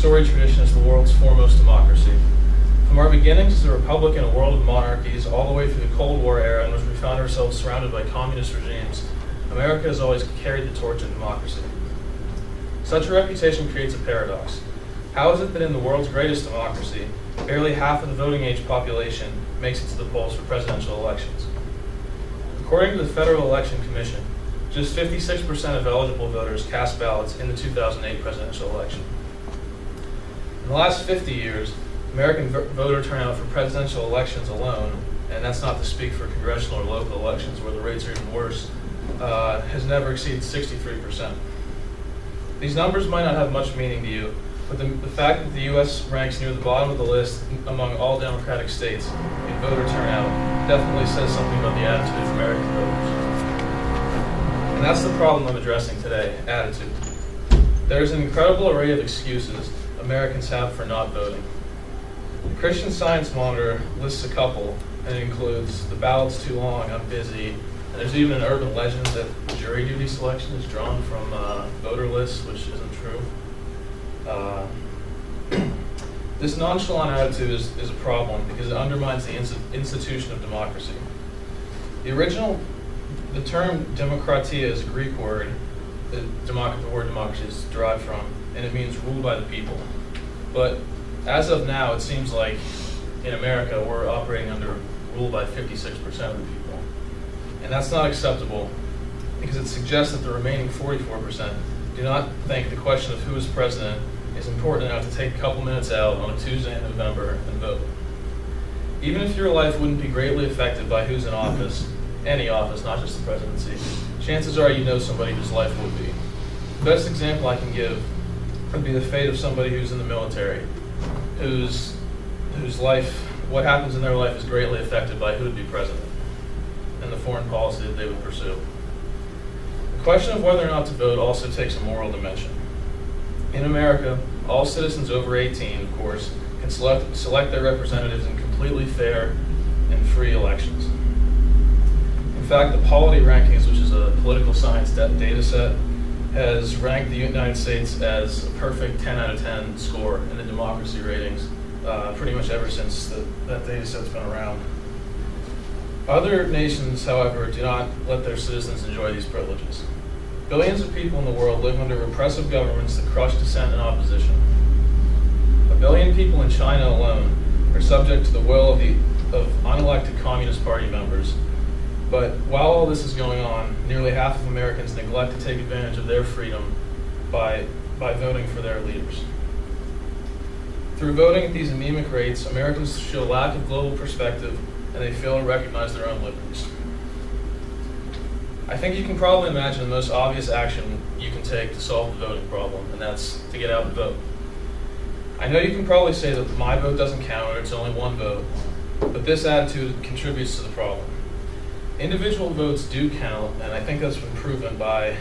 storied tradition as the world's foremost democracy. From our beginnings as a republic in a world of monarchies, all the way through the Cold War era in which we found ourselves surrounded by communist regimes, America has always carried the torch of democracy. Such a reputation creates a paradox. How is it that in the world's greatest democracy, barely half of the voting age population makes it to the polls for presidential elections? According to the Federal Election Commission, just 56% of eligible voters cast ballots in the 2008 presidential election. In the last 50 years, American voter turnout for presidential elections alone, and that's not to speak for congressional or local elections where the rates are even worse, has never exceeded 63%. These numbers might not have much meaning to you, but the fact that the U.S. ranks near the bottom of the list among all Democratic states in voter turnout definitely says something about the attitude of American voters. And that's the problem I'm addressing today, attitude. There's an incredible array of excuses Americans have for not voting. The Christian Science Monitor lists a couple, and it includes the ballot's too long, I'm busy, and there's even an urban legend that jury duty selection is drawn from voter lists, which isn't true. This nonchalant attitude is a problem because it undermines the institution of democracy. The term demokratia is a Greek word that the word democracy is derived from, and it means ruled by the people. But as of now, it seems like in America we're operating under rule by 56% of the people. And that's not acceptable because it suggests that the remaining 44% do not think the question of who is president is important enough to take a couple minutes out on a Tuesday in November and vote. Even if your life wouldn't be greatly affected by who's in office, any office, not just the presidency, chances are you know somebody whose life would be. The best example I can give would be the fate of somebody who's in the military, whose life, what happens in their life is greatly affected by who would be president and the foreign policy that they would pursue. The question of whether or not to vote also takes a moral dimension. In America, all citizens over 18, of course, can select their representatives in completely fair and free elections. In fact, the Polity Rankings, which is a political science data set, has ranked the United States as a perfect 10 out of 10 score in the democracy ratings pretty much ever since that data set's been around. Other nations, however, do not let their citizens enjoy these privileges. Billions of people in the world live under repressive governments that crush dissent and opposition. 1 billion people in China alone are subject to the will of unelected Communist Party members. But while all this is going on, nearly half of Americans neglect to take advantage of their freedom by voting for their leaders. Through voting at these anemic rates, Americans show lack of global perspective and they fail to recognize their own liberties. I think you can probably imagine the most obvious action you can take to solve the voting problem, and that's to get out and vote. I know you can probably say that my vote doesn't count or it's only one vote, but this attitude contributes to the problem. Individual votes do count, and I think that's been proven by,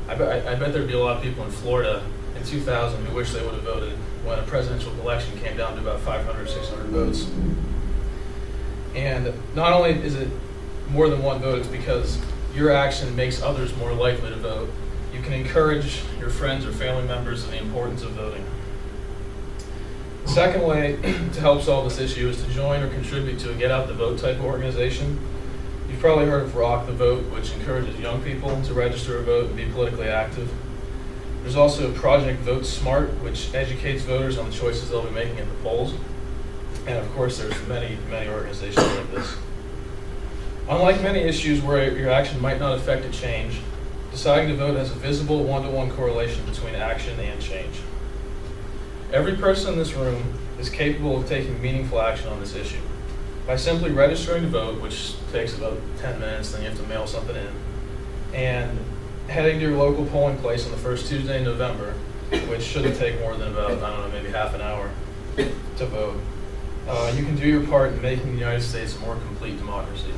I bet there'd be a lot of people in Florida in 2000 who wish they would have voted when a presidential election came down to about 500, 600 votes. And not only is it more than one vote, it's because your action makes others more likely to vote. You can encourage your friends or family members of the importance of voting. The second way to help solve this issue is to join or contribute to a Get Out the Vote type of organization. You've probably heard of Rock the Vote, which encourages young people to register a vote and be politically active. There's also Project Vote Smart, which educates voters on the choices they'll be making at the polls. And of course, there's many, many organizations like this. Unlike many issues where your action might not affect a change, deciding to vote has a visible one-to-one correlation between action and change. Every person in this room is capable of taking meaningful action on this issue. By simply registering to vote, which takes about 10 minutes, then you have to mail something in, and heading to your local polling place on the first Tuesday in November, which shouldn't take more than about, I don't know, maybe half an hour to vote, you can do your part in making the United States a more complete democracy.